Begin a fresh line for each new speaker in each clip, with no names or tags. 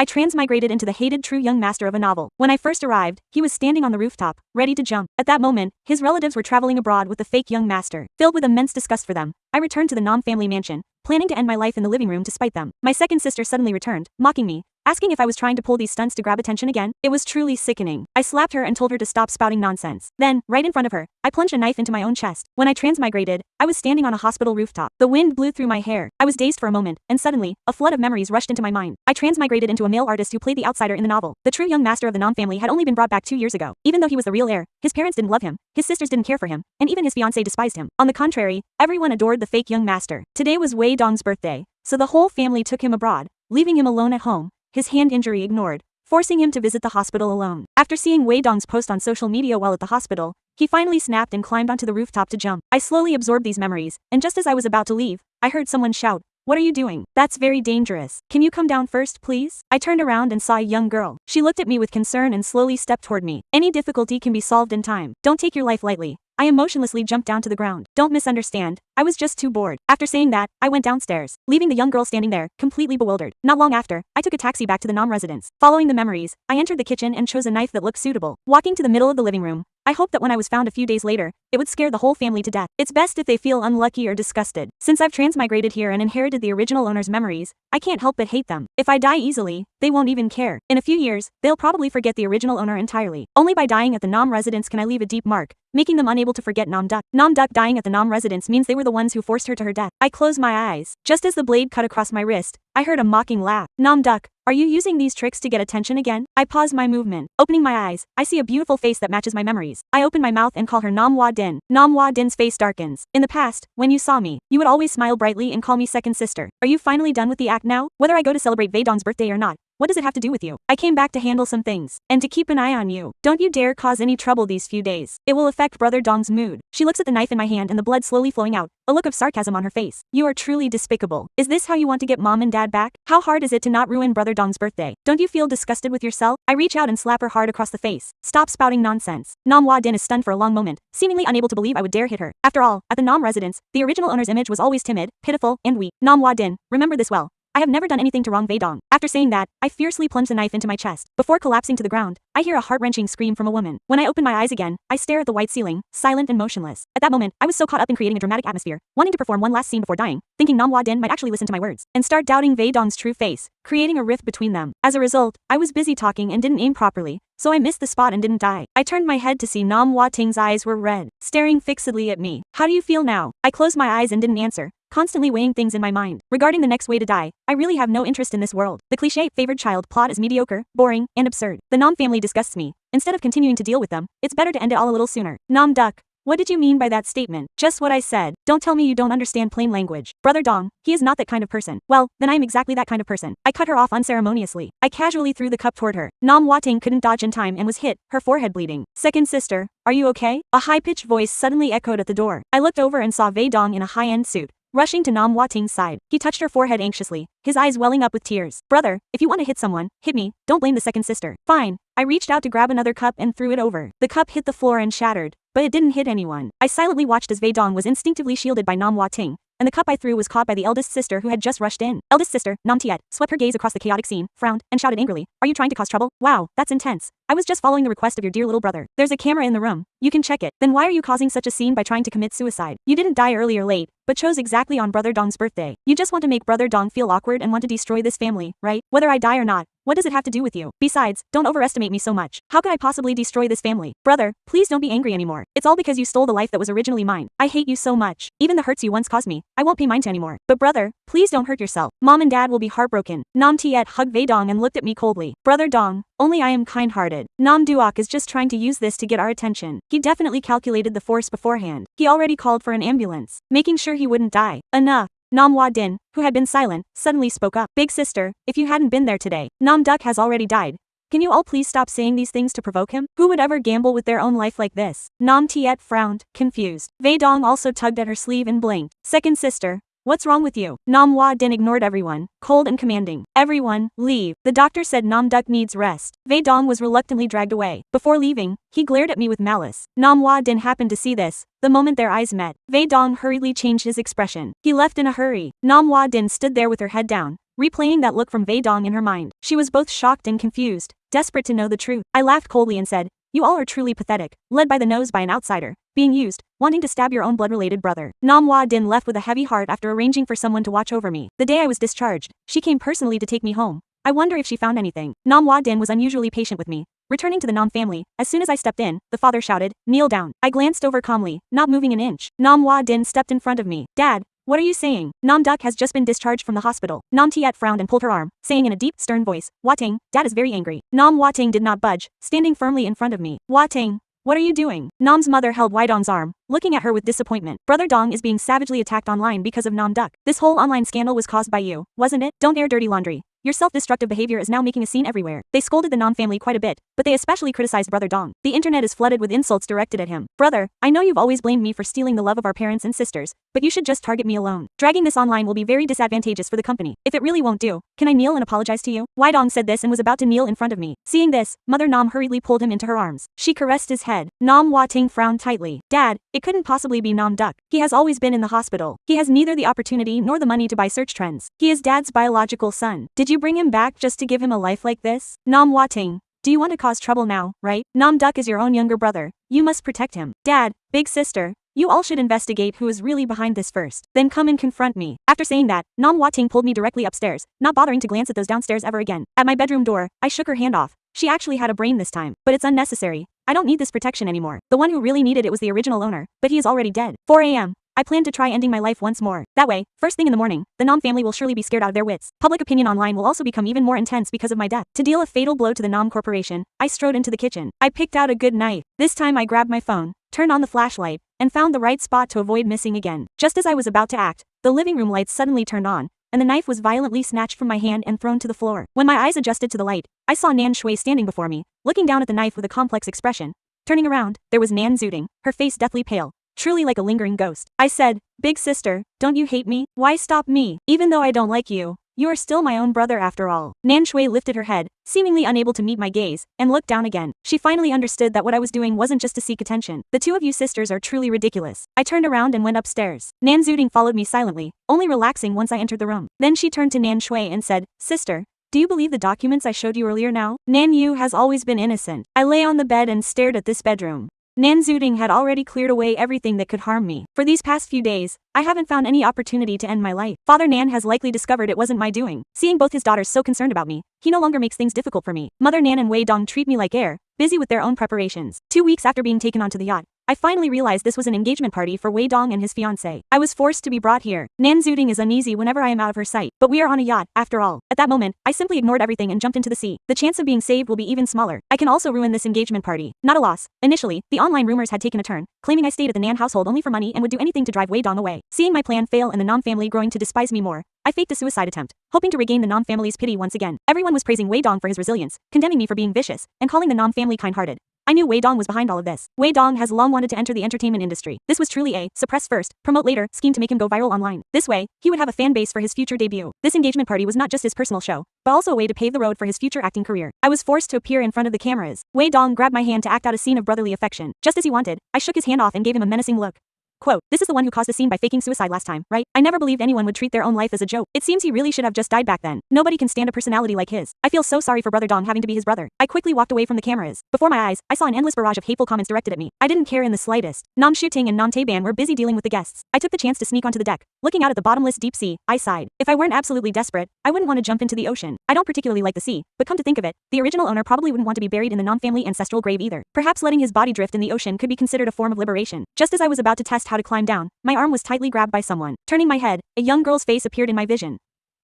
I transmigrated into the hated true young master of a novel. When I first arrived, he was standing on the rooftop, ready to jump. At that moment, his relatives were traveling abroad with the fake young master. Filled with immense disgust for them, I returned to the Nom family mansion, planning to end my life in the living room to spite them. My second sister suddenly returned, mocking me, asking if I was trying to pull these stunts to grab attention again. It was truly sickening. I slapped her and told her to stop spouting nonsense. Then, right in front of her, I plunged a knife into my own chest. When I transmigrated, I was standing on a hospital rooftop. The wind blew through my hair. I was dazed for a moment, and suddenly, a flood of memories rushed into my mind. I transmigrated into a male artist who played the outsider in the novel. The true young master of the Nom family had only been brought back 2 years ago. Even though he was the real heir, his parents didn't love him, his sisters didn't care for him, and even his fiancée despised him. On the contrary, everyone adored the fake young master. Today was Wei Dong's birthday, so the whole family took him abroad, leaving him alone at home, his hand injury ignored, forcing him to visit the hospital alone. After seeing Wei Dong's post on social media while at the hospital, he finally snapped and climbed onto the rooftop to jump. I slowly absorbed these memories, and just as I was about to leave, I heard someone shout, "What are you doing? That's very dangerous. Can you come down first, please?" I turned around and saw a young girl. She looked at me with concern and slowly stepped toward me. "Any difficulty can be solved in time. Don't take your life lightly." I emotionlessly jumped down to the ground. "Don't misunderstand. I was just too bored." After saying that, I went downstairs, leaving the young girl standing there, completely bewildered. Not long after, I took a taxi back to the Nom residence. Following the memories, I entered the kitchen and chose a knife that looked suitable. Walking to the middle of the living room, I hoped that when I was found a few days later, it would scare the whole family to death. It's best if they feel unlucky or disgusted. Since I've transmigrated here and inherited the original owner's memories, I can't help but hate them. If I die easily, they won't even care. In a few years, they'll probably forget the original owner entirely. Only by dying at the Nom residence can I leave a deep mark, making them unable to forget Nom Duck. Nom Duck dying at the Nom residence means they were the ones who forced her to her death. I closed my eyes. Just as the blade cut across my wrist, I heard a mocking laugh. "Nom Duck, are you using these tricks to get attention again?" I paused my movement. Opening my eyes, I see a beautiful face that matches my memories. I open my mouth and call her Nom Hua Din. Nom Hua Din's face darkens. "In the past, when you saw me, you would always smile brightly and call me second sister. Are you finally done with the act now? Whether I go to celebrate Wei Dong's birthday or not, what does it have to do with you? I came back to handle some things, and to keep an eye on you. Don't you dare cause any trouble these few days. It will affect Brother Dong's mood." She looks at the knife in my hand and the blood slowly flowing out, a look of sarcasm on her face. "You are truly despicable. Is this how you want to get Mom and Dad back? How hard is it to not ruin Brother Dong's birthday? Don't you feel disgusted with yourself?" I reach out and slap her hard across the face. "Stop spouting nonsense." Nom Hua Din is stunned for a long moment, seemingly unable to believe I would dare hit her. After all, at the Nom residence, the original owner's image was always timid, pitiful, and weak. "Nom Hua Din, remember this well. I have never done anything to wrong Wei Dong." After saying that, I fiercely plunged the knife into my chest. Before collapsing to the ground, I hear a heart-wrenching scream from a woman. When I open my eyes again, I stare at the white ceiling, silent and motionless. At that moment, I was so caught up in creating a dramatic atmosphere, wanting to perform one last scene before dying, thinking Nom Hua Din might actually listen to my words, and start doubting Wei Dong's true face, creating a rift between them. As a result, I was busy talking and didn't aim properly, so I missed the spot and didn't die. I turned my head to see Nom Hua Ting's eyes were red, staring fixedly at me. "How do you feel now?" I closed my eyes and didn't answer, constantly weighing things in my mind. Regarding the next way to die, I really have no interest in this world. The cliché favored child plot is mediocre, boring, and absurd. The Nom family disgusts me. Instead of continuing to deal with them, it's better to end it all a little sooner. "Nom Duck, what did you mean by that statement?" "Just what I said. Don't tell me you don't understand plain language. Brother Dong, he is not that kind of person." "Well, then I am exactly that kind of person." I cut her off unceremoniously. I casually threw the cup toward her. Nom Hua Ting couldn't dodge in time and was hit, her forehead bleeding. "Second sister, are you okay?" A high-pitched voice suddenly echoed at the door. I looked over and saw Wei Dong in a high-end suit, rushing to Nom Hua Ting's side. He touched her forehead anxiously, his eyes welling up with tears. "Brother, if you want to hit someone, hit me. Don't blame the second sister." "Fine." I reached out to grab another cup and threw it over. The cup hit the floor and shattered, but it didn't hit anyone. I silently watched as Wei Dong was instinctively shielded by Nom Hua Ting, and the cup I threw was caught by the eldest sister who had just rushed in. Eldest sister, Nom Tiet, swept her gaze across the chaotic scene, frowned, and shouted angrily, "Are you trying to cause trouble? Wow, that's intense. I was just following the request of your dear little brother. There's a camera in the room. You can check it. Then why are you causing such a scene by trying to commit suicide? You didn't die early or late, but chose exactly on Brother Dong's birthday. You just want to make Brother Dong feel awkward and want to destroy this family, right? Whether I die or not, what does it have to do with you? Besides, don't overestimate me so much. How could I possibly destroy this family? Brother, please don't be angry anymore. It's all because you stole the life that was originally mine. I hate you so much. Even the hurts you once caused me, I won't pay mine to anymore. But brother, please don't hurt yourself. Mom and Dad will be heartbroken." Nom Tiet hugged Wei Dong and looked at me coldly. "Brother Dong, only I am kind-hearted. Nom Duoc is just trying to use this to get our attention. He definitely calculated the force beforehand. He already called for an ambulance, making sure he wouldn't die. Enough." Nom Hua Din, who had been silent, suddenly spoke up. "Big sister, if you hadn't been there today, Nom Duck has already died. Can you all please stop saying these things to provoke him? Who would ever gamble with their own life like this?" Nom Tiet frowned, confused. Wei Dong also tugged at her sleeve and blinked. "Second sister, what's wrong with you?" Nom Hua Din ignored everyone, cold and commanding. "Everyone, leave. The doctor said Nom Duck needs rest." Wei Dong was reluctantly dragged away. Before leaving, he glared at me with malice. Nom Hua Din happened to see this. The moment their eyes met, Wei Dong hurriedly changed his expression. He left in a hurry. Nom Hua Din stood there with her head down, replaying that look from Wei Dong in her mind. She was both shocked and confused, desperate to know the truth. I laughed coldly and said, "You all are truly pathetic, led by the nose by an outsider, being used, wanting to stab your own blood-related brother." Nam Hwa Din left with a heavy heart after arranging for someone to watch over me. The day I was discharged, she came personally to take me home. I wonder if she found anything. Nam Hwa Din was unusually patient with me. Returning to the Nam family, as soon as I stepped in, the father shouted, "Kneel down." I glanced over calmly, not moving an inch. Nam Hwa Din stepped in front of me. "Dad, what are you saying?" Nam Duck has just been discharged from the hospital. Nam Tiet frowned and pulled her arm, saying in a deep, stern voice, "Hwa Ting, Dad is very angry." Nam Hwa Ting did not budge, standing firmly in front of me. "Hwa Ting, what are you doing?" Nam's mother held Wei Dong's arm, looking at her with disappointment. "Brother Dong is being savagely attacked online because of Nam Duck. This whole online scandal was caused by you, wasn't it? Don't air dirty laundry. Your self-destructive behavior is now making a scene everywhere." They scolded the Nam family quite a bit, but they especially criticized Brother Dong. The internet is flooded with insults directed at him. "Brother, I know you've always blamed me for stealing the love of our parents and sisters, but you should just target me alone. Dragging this online will be very disadvantageous for the company. If it really won't do, can I kneel and apologize to you?" Wei Dong said this and was about to kneel in front of me. Seeing this, Mother Nam hurriedly pulled him into her arms. She caressed his head. Nam Hwa Ting frowned tightly. "Dad, it couldn't possibly be Nam Duck. He has always been in the hospital. He has neither the opportunity nor the money to buy search trends. He is Dad's biological son. Did you bring him back just to give him a life like this?" Nam Hwa Ting, do you want to cause trouble now, right? Nam Duck is your own younger brother. You must protect him. Dad, big sister, you all should investigate who is really behind this first. Then come and confront me. After saying that, Nam Hwa Ting pulled me directly upstairs, not bothering to glance at those downstairs ever again. At my bedroom door, I shook her hand off. She actually had a brain this time, but it's unnecessary. I don't need this protection anymore. The one who really needed it was the original owner, but he is already dead. 4 a.m. I plan to try ending my life once more. That way, first thing in the morning, the Nam family will surely be scared out of their wits. Public opinion online will also become even more intense because of my death. To deal a fatal blow to the Nam corporation, I strode into the kitchen. I picked out a good knife. This time I grabbed my phone, turned on the flashlight, and found the right spot to avoid missing again. Just as I was about to act, the living room lights suddenly turned on, and the knife was violently snatched from my hand and thrown to the floor. When my eyes adjusted to the light, I saw Nan Shui standing before me, looking down at the knife with a complex expression. Turning around, there was Nan Zuding, her face deathly pale, truly like a lingering ghost. I said, "Big sister, don't you hate me? Why stop me? Even though I don't like you, you are still my own brother after all." Nan Shui lifted her head, seemingly unable to meet my gaze, and looked down again. She finally understood that what I was doing wasn't just to seek attention. "The two of you sisters are truly ridiculous." I turned around and went upstairs. Nan Zuding followed me silently, only relaxing once I entered the room. Then she turned to Nan Shui and said, "Sister, do you believe the documents I showed you earlier now? Nan Yu has always been innocent." I lay on the bed and stared at this bedroom. Nan Zuding had already cleared away everything that could harm me. For these past few days, I haven't found any opportunity to end my life. Father Nan has likely discovered it wasn't my doing. Seeing both his daughters so concerned about me, he no longer makes things difficult for me. Mother Nan and Wei Dong treat me like air, busy with their own preparations. 2 weeks after being taken onto the yacht, I finally realized this was an engagement party for Wei Dong and his fiancée. I was forced to be brought here. Nan Zuding is uneasy whenever I am out of her sight, but we are on a yacht, after all. At that moment, I simply ignored everything and jumped into the sea. The chance of being saved will be even smaller. I can also ruin this engagement party. Not a loss. Initially, the online rumors had taken a turn, claiming I stayed at the Nan household only for money and would do anything to drive Wei Dong away. Seeing my plan fail and the Nam family growing to despise me more, I faked a suicide attempt, hoping to regain the Nam family's pity once again. Everyone was praising Wei Dong for his resilience, condemning me for being vicious, and calling the Nam family kind-hearted. I knew Wei Dong was behind all of this. Wei Dong has long wanted to enter the entertainment industry. This was truly a suppress first, promote later scheme to make him go viral online. This way, he would have a fan base for his future debut. This engagement party was not just his personal show, but also a way to pave the road for his future acting career. I was forced to appear in front of the cameras. Wei Dong grabbed my hand to act out a scene of brotherly affection. Just as he wanted, I shook his hand off and gave him a menacing look. Quote, "This is the one who caused the scene by faking suicide last time, right? I never believed anyone would treat their own life as a joke. It seems he really should have just died back then. Nobody can stand a personality like his. I feel so sorry for Brother Dong having to be his brother." I quickly walked away from the cameras. Before my eyes, I saw an endless barrage of hateful comments directed at me. I didn't care in the slightest. Nam Shuting and Nam Taeban were busy dealing with the guests. I took the chance to sneak onto the deck. Looking out at the bottomless deep sea, I sighed. If I weren't absolutely desperate, I wouldn't want to jump into the ocean. I don't particularly like the sea, but come to think of it, the original owner probably wouldn't want to be buried in the Nam family ancestral grave either. Perhaps letting his body drift in the ocean could be considered a form of liberation. Just as I was about to test how to climb down, my arm was tightly grabbed by someone. Turning my head, a young girl's face appeared in my vision.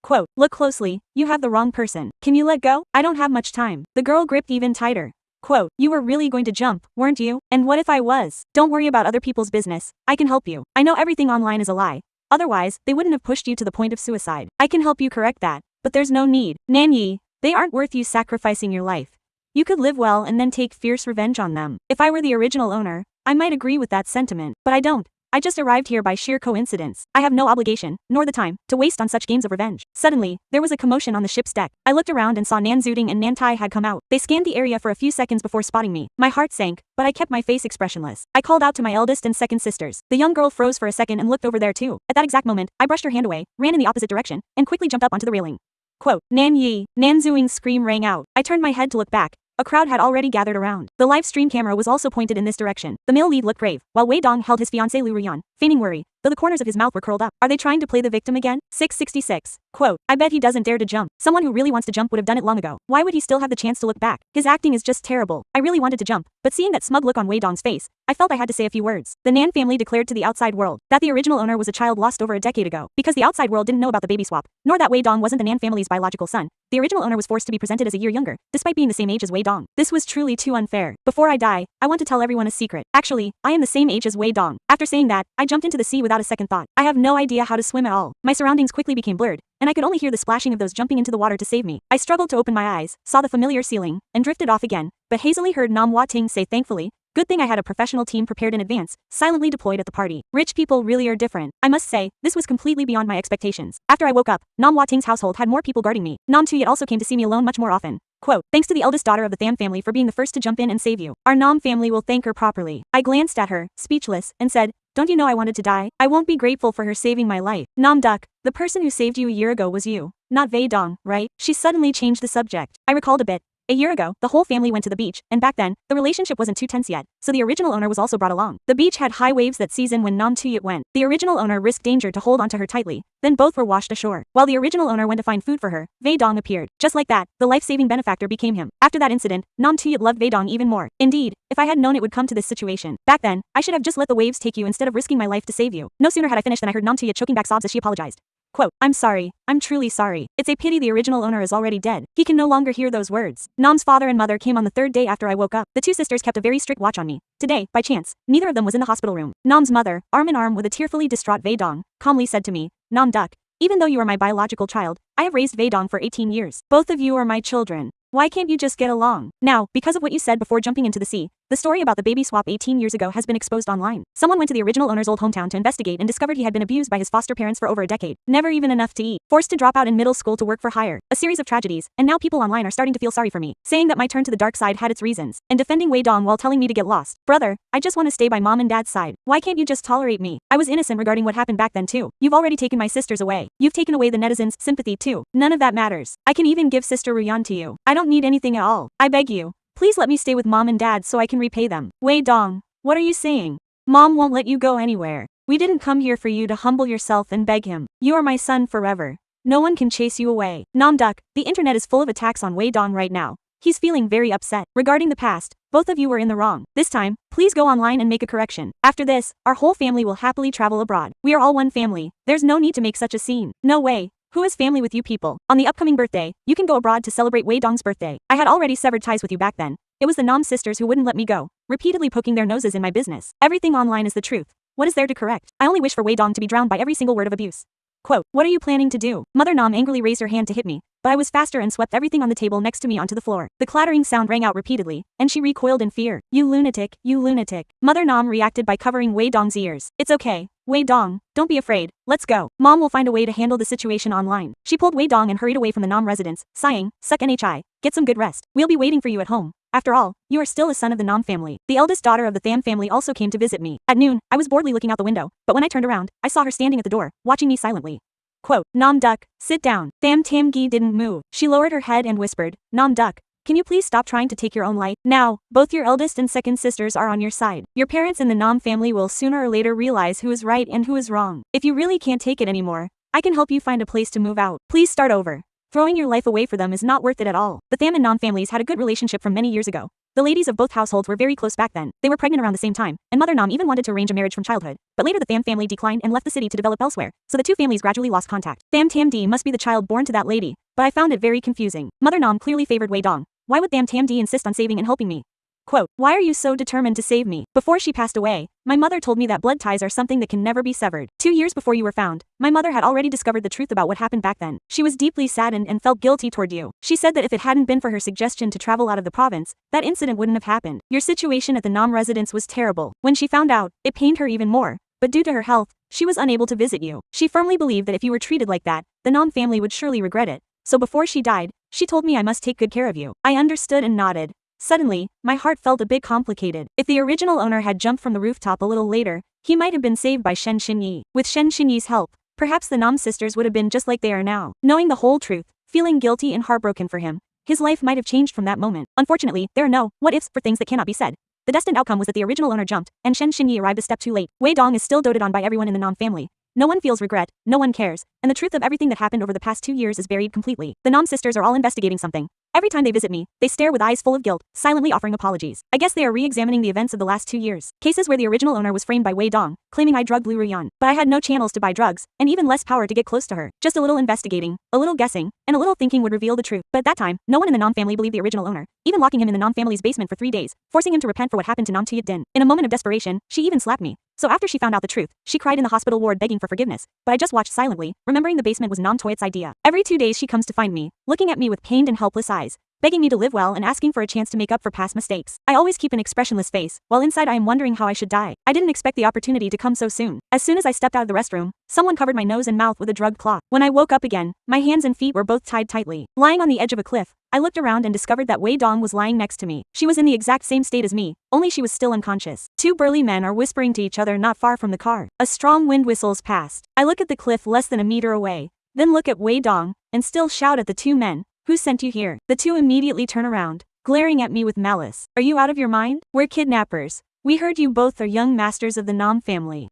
Quote, "Look closely, you have the wrong person. Can you let go? I don't have much time." The girl gripped even tighter. Quote, "You were really going to jump, weren't you? And what if I was? Don't worry about other people's business. I can help you. I know everything online is a lie. Otherwise, they wouldn't have pushed you to the point of suicide. I can help you correct that. But there's no need. Nanyi, they aren't worth you sacrificing your life. You could live well and then take fierce revenge on them. If I were the original owner, I might agree with that sentiment. But I don't. I just arrived here by sheer coincidence. I have no obligation, nor the time, to waste on such games of revenge." Suddenly, there was a commotion on the ship's deck. I looked around and saw Nan Zuding and Nan Tai had come out. They scanned the area for a few seconds before spotting me. My heart sank, but I kept my face expressionless. I called out to my eldest and second sisters. The young girl froze for a second and looked over there too. At that exact moment, I brushed her hand away, ran in the opposite direction, and quickly jumped up onto the railing. Quote, Nan Yi, Nan Zuing's scream rang out. I turned my head to look back. A crowd had already gathered around. The live stream camera was also pointed in this direction. The male lead looked grave, while Wei Dong held his fiancée Lu Ruyan, feigning worry, though the corners of his mouth were curled up. Are they trying to play the victim again? 666. Quote, I bet he doesn't dare to jump. Someone who really wants to jump would have done it long ago. Why would he still have the chance to look back? His acting is just terrible. I really wanted to jump, but seeing that smug look on Wei Dong's face, I felt I had to say a few words. The Nan family declared to the outside world that the original owner was a child lost over a decade ago. Because the outside world didn't know about the baby swap, nor that Wei Dong wasn't the Nan family's biological son, the original owner was forced to be presented as a year younger, despite being the same age as Wei Dong. This was truly too unfair. Before I die, I want to tell everyone a secret. Actually, I am the same age as Wei Dong. After saying that, I jumped into the sea without a second thought. I have no idea how to swim at all. My surroundings quickly became blurred, and I could only hear the splashing of those jumping into the water to save me. I struggled to open my eyes, saw the familiar ceiling, and drifted off again, but hazily heard Nam Hua-ting say thankfully, good thing I had a professional team prepared in advance, silently deployed at the party. Rich people really are different. I must say, this was completely beyond my expectations. After I woke up, Nam Hua-ting's household had more people guarding me. Nam Tuyet also came to see me alone much more often. Quote, thanks to the eldest daughter of the Tham family for being the first to jump in and save you. Our Nam family will thank her properly. I glanced at her, speechless, and said, don't you know I wanted to die? I won't be grateful for her saving my life. Nam Duck, the person who saved you a year ago was you, not Wei Dong, right? She suddenly changed the subject. I recalled a bit. A year ago, the whole family went to the beach, and back then, the relationship wasn't too tense yet, so the original owner was also brought along. The beach had high waves that season when Nam Tuyet went. The original owner risked danger to hold onto her tightly, then both were washed ashore. While the original owner went to find food for her, Wei Dong appeared. Just like that, the life-saving benefactor became him. After that incident, Nam Tuyet loved Wei Dong even more. Indeed, if I had known it would come to this situation, back then, I should have just let the waves take you instead of risking my life to save you. No sooner had I finished than I heard Nam Tuyet choking back sobs as she apologized. Quote, I'm sorry, I'm truly sorry. It's a pity the original owner is already dead. He can no longer hear those words. Nam's father and mother came on the third day after I woke up. The two sisters kept a very strict watch on me. Today, by chance, neither of them was in the hospital room. Nam's mother, arm in arm with a tearfully distraught Wei Dong, calmly said to me, Nam Duck, even though you are my biological child, I have raised Wei Dong for 18 years. Both of you are my children. Why can't you just get along? Now, because of what you said before jumping into the sea, the story about the baby swap 18 years ago has been exposed online. Someone went to the original owner's old hometown to investigate and discovered he had been abused by his foster parents for over a decade, never even enough to eat, forced to drop out in middle school to work for hire, a series of tragedies, and now people online are starting to feel sorry for me, saying that my turn to the dark side had its reasons, and defending Wei Dong while telling me to get lost. Brother, I just want to stay by mom and dad's side. Why can't you just tolerate me? I was innocent regarding what happened back then too. You've already taken my sisters away. You've taken away the netizens' sympathy too. None of that matters. I can even give Sister Ruyan to you. I don't need anything at all. I beg you. Please let me stay with mom and dad so I can repay them. Wei Dong, what are you saying? Mom won't let you go anywhere. We didn't come here for you to humble yourself and beg him. You are my son forever. No one can chase you away. Nam Duck, the internet is full of attacks on Wei Dong right now. He's feeling very upset. Regarding the past, both of you were in the wrong. This time, please go online and make a correction. After this, our whole family will happily travel abroad. We are all one family. There's no need to make such a scene. No way. Who is family with you people? On the upcoming birthday, you can go abroad to celebrate Wei Dong's birthday. I had already severed ties with you back then. It was the Nam sisters who wouldn't let me go, repeatedly poking their noses in my business. Everything online is the truth. What is there to correct? I only wish for Wei Dong to be drowned by every single word of abuse. Quote, what are you planning to do? Mother Nam angrily raised her hand to hit me, but I was faster and swept everything on the table next to me onto the floor. The clattering sound rang out repeatedly, and she recoiled in fear. You lunatic, you lunatic. Mother Nam reacted by covering Wei Dong's ears. It's okay. Wei Dong, don't be afraid. Let's go. Mom will find a way to handle the situation online. She pulled Wei Dong and hurried away from the Nam residence, sighing, suck NHI. Get some good rest. We'll be waiting for you at home. After all, you are still a son of the Nam family. The eldest daughter of the Tham family also came to visit me. At noon, I was boredly looking out the window, but when I turned around, I saw her standing at the door, watching me silently. Quote, Nam Duck, sit down. Tham Tam Gi didn't move. She lowered her head and whispered, Nam Duck, can you please stop trying to take your own life? Now, both your eldest and second sisters are on your side. Your parents in the Nam family will sooner or later realize who is right and who is wrong. If you really can't take it anymore, I can help you find a place to move out. Please start over. Throwing your life away for them is not worth it at all. The Tham and Nam families had a good relationship from many years ago. The ladies of both households were very close back then. They were pregnant around the same time, and Mother Nam even wanted to arrange a marriage from childhood. But later the Tham family declined and left the city to develop elsewhere, so the two families gradually lost contact. Tham Tam Di must be the child born to that lady, but I found it very confusing. Mother Nam clearly favored Wei Dong. Why would Tham Tam Di insist on saving and helping me? Quote, why are you so determined to save me? Before she passed away, my mother told me that blood ties are something that can never be severed. 2 years before you were found, my mother had already discovered the truth about what happened back then. She was deeply saddened and felt guilty toward you. She said that if it hadn't been for her suggestion to travel out of the province, that incident wouldn't have happened. Your situation at the Nam residence was terrible. When she found out, it pained her even more. But due to her health, she was unable to visit you. She firmly believed that if you were treated like that, the Nam family would surely regret it. So before she died, she told me I must take good care of you. I understood and nodded. Suddenly, my heart felt a bit complicated. If the original owner had jumped from the rooftop a little later, he might have been saved by Shen Xinyi. With Shen Xinyi's help, perhaps the Nam sisters would have been just like they are now. Knowing the whole truth, feeling guilty and heartbroken for him. His life might have changed from that moment. Unfortunately, there are no what-ifs for things that cannot be said. The destined outcome was that the original owner jumped, and Shen Xinyi arrived a step too late. Wei Dong is still doted on by everyone in the Nam family. No one feels regret, no one cares, and the truth of everything that happened over the past 2 years is buried completely. The Nam sisters are all investigating something. Every time they visit me, they stare with eyes full of guilt, silently offering apologies. I guess they are re-examining the events of the last 2 years. Cases where the original owner was framed by Wei Dong, claiming I drugged Lu Ruyan. But I had no channels to buy drugs, and even less power to get close to her. Just a little investigating, a little guessing, and a little thinking would reveal the truth. But at that time, no one in the Nam family believed the original owner, even locking him in the Nam family's basement for 3 days, forcing him to repent for what happened to Nam Din. In a moment of desperation, she even slapped me. So after she found out the truth, she cried in the hospital ward begging for forgiveness, but I just watched silently, remembering the basement was Nam Toyot's idea. Every 2 days she comes to find me, looking at me with pained and helpless eyes, begging me to live well and asking for a chance to make up for past mistakes. I always keep an expressionless face, while inside I am wondering how I should die. I didn't expect the opportunity to come so soon. As soon as I stepped out of the restroom, someone covered my nose and mouth with a drugged cloth. When I woke up again, my hands and feet were both tied tightly. Lying on the edge of a cliff, I looked around and discovered that Wei Dong was lying next to me. She was in the exact same state as me, only she was still unconscious. 2 burly men are whispering to each other not far from the car. A strong wind whistles past. I look at the cliff less than a meter away, then look at Wei Dong, and still shout at the 2 men. Who sent you here? The 2 immediately turn around, glaring at me with malice. Are you out of your mind? We're kidnappers. We heard you both are young masters of the Nam family.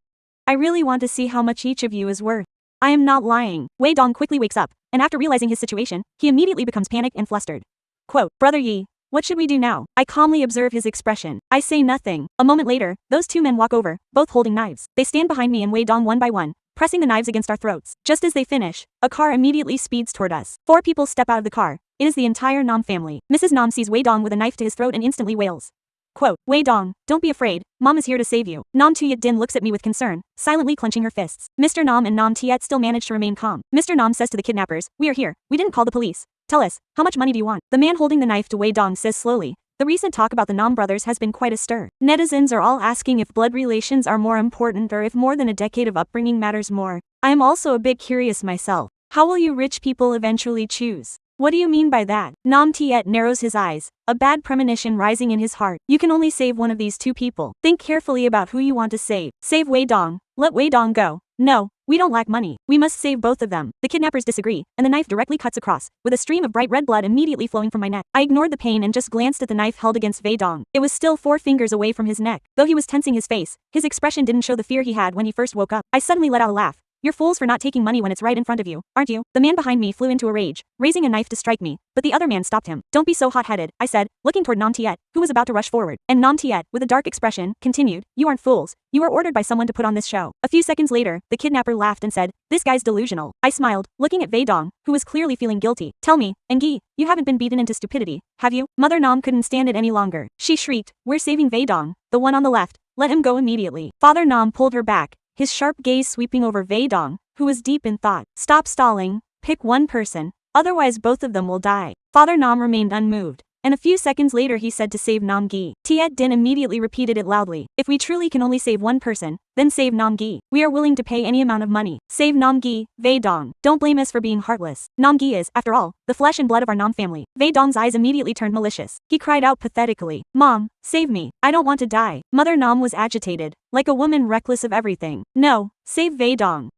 I really want to see how much each of you is worth. I am not lying. Wei Dong quickly wakes up, and after realizing his situation, he immediately becomes panicked and flustered. Quote, Brother Yi, what should we do now? I calmly observe his expression. I say nothing. A moment later, those 2 men walk over, both holding knives. They stand behind me and Wei Dong one by one, pressing the knives against our throats. Just as they finish, a car immediately speeds toward us. 4 people step out of the car. It is the entire Nam family. Mrs. Nam sees Wei Dong with a knife to his throat and instantly wails. Quote, Wei Dong, don't be afraid, Mom is here to save you. Nam Din looks at me with concern, silently clenching her fists. Mr. Nam and Nam Tiet still manage to remain calm. Mr. Nam says to the kidnappers, we are here, we didn't call the police. Tell us, how much money do you want? The man holding the knife to Wei Dong says slowly, the recent talk about the Nam brothers has been quite a stir. Netizens are all asking if blood relations are more important or if more than a decade of upbringing matters more. I am also a bit curious myself. How will you rich people eventually choose? What do you mean by that? Nam Tiet narrows his eyes, a bad premonition rising in his heart. You can only save one of these 2 people. Think carefully about who you want to save. Save Wei Dong. Let Wei Dong go. No, we don't lack money. We must save both of them. The kidnappers disagree, and the knife directly cuts across, with a stream of bright red blood immediately flowing from my neck. I ignored the pain and just glanced at the knife held against Wei Dong. It was still 4 fingers away from his neck. Though he was tensing his face, his expression didn't show the fear he had when he first woke up. I suddenly let out a laugh. You're fools for not taking money when it's right in front of you, aren't you? The man behind me flew into a rage, raising a knife to strike me, but the other man stopped him. Don't be so hot-headed, I said, looking toward Nam Tiet, who was about to rush forward. And Nam Tiet, with a dark expression, continued, you aren't fools. You were ordered by someone to put on this show. A few seconds later, the kidnapper laughed and said, this guy's delusional. I smiled, looking at Wei Dong, who was clearly feeling guilty. Tell me, Engi, you haven't been beaten into stupidity, have you? Mother Nam couldn't stand it any longer. She shrieked, we're saving Wei Dong, the one on the left. Let him go immediately. Father Nam pulled her back, his sharp gaze sweeping over Wei Dong, who was deep in thought. Stop stalling, pick one person, otherwise both of them will die. Father Nam remained unmoved, and a few seconds later he said to save Nam Gi. Tiet Din immediately repeated it loudly. If we truly can only save one person, then save Nam Gi. We are willing to pay any amount of money. Save Nam Gi, Wei Dong. Don't blame us for being heartless. Nam Gi is, after all, the flesh and blood of our Nam family. Wei Dong's eyes immediately turned malicious. He cried out pathetically, Mom, save me. I don't want to die. Mother Nam was agitated, like a woman reckless of everything. No, save Wei Dong.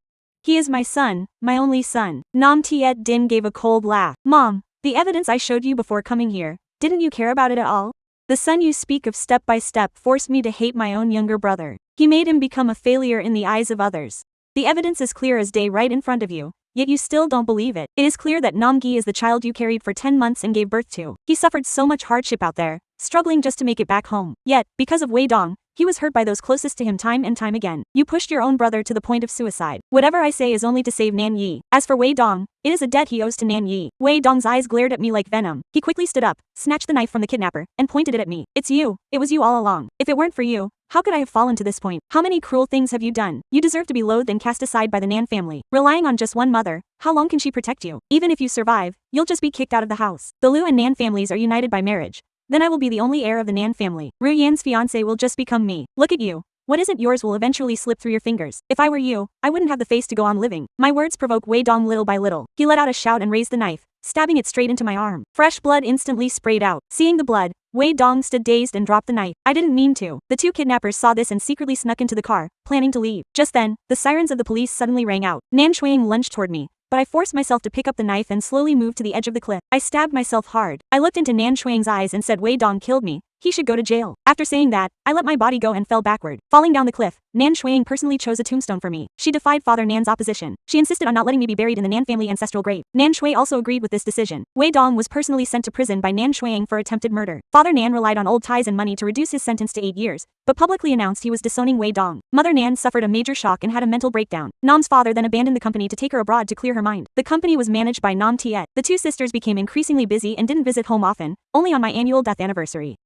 He is my son, my only son. Nam Tiet Din gave a cold laugh. Mom, the evidence I showed you before coming here, didn't you care about it at all? The son you speak of step by step forced me to hate my own younger brother. He made him become a failure in the eyes of others. The evidence is clear as day right in front of you, yet you still don't believe it. It is clear that Nam Gi is the child you carried for 10 months and gave birth to. He suffered so much hardship out there, struggling just to make it back home. Yet, because of Wei Dong, he was hurt by those closest to him time and time again. You pushed your own brother to the point of suicide. Whatever I say is only to save Nan Yi. As for Wei Dong, it is a debt he owes to Nan Yi. Wei Dong's eyes glared at me like venom. He quickly stood up, snatched the knife from the kidnapper, and pointed it at me. It's you. It was you all along. If it weren't for you, how could I have fallen to this point? How many cruel things have you done? You deserve to be loathed and cast aside by the Nan family. Relying on just one mother, how long can she protect you? Even if you survive, you'll just be kicked out of the house. The Lu and Nan families are united by marriage. Then I will be the only heir of the Nan family. Ru Yan's fiancé will just become me. Look at you. What isn't yours will eventually slip through your fingers. If I were you, I wouldn't have the face to go on living. My words provoke Wei Dong little by little. He let out a shout and raised the knife, stabbing it straight into my arm. Fresh blood instantly sprayed out. Seeing the blood, Wei Dong stood dazed and dropped the knife. I didn't mean to. The 2 kidnappers saw this and secretly snuck into the car, planning to leave. Just then, the sirens of the police suddenly rang out. Nan Shuang lunged toward me, but I forced myself to pick up the knife and slowly move to the edge of the cliff. I stabbed myself hard. I looked into Nan Shuang's eyes and said Wei Dong killed me. He should go to jail. After saying that, I let my body go and fell backward. Falling down the cliff, Nan Shuang personally chose a tombstone for me. She defied Father Nan's opposition. She insisted on not letting me be buried in the Nan family ancestral grave. Nan Shui also agreed with this decision. Wei Dong was personally sent to prison by Nan Shuang for attempted murder. Father Nan relied on old ties and money to reduce his sentence to 8 years, but publicly announced he was disowning Wei Dong. Mother Nan suffered a major shock and had a mental breakdown. Nam's father then abandoned the company to take her abroad to clear her mind. The company was managed by Nam Tiet. The two sisters became increasingly busy and didn't visit home often, only on my annual death anniversary.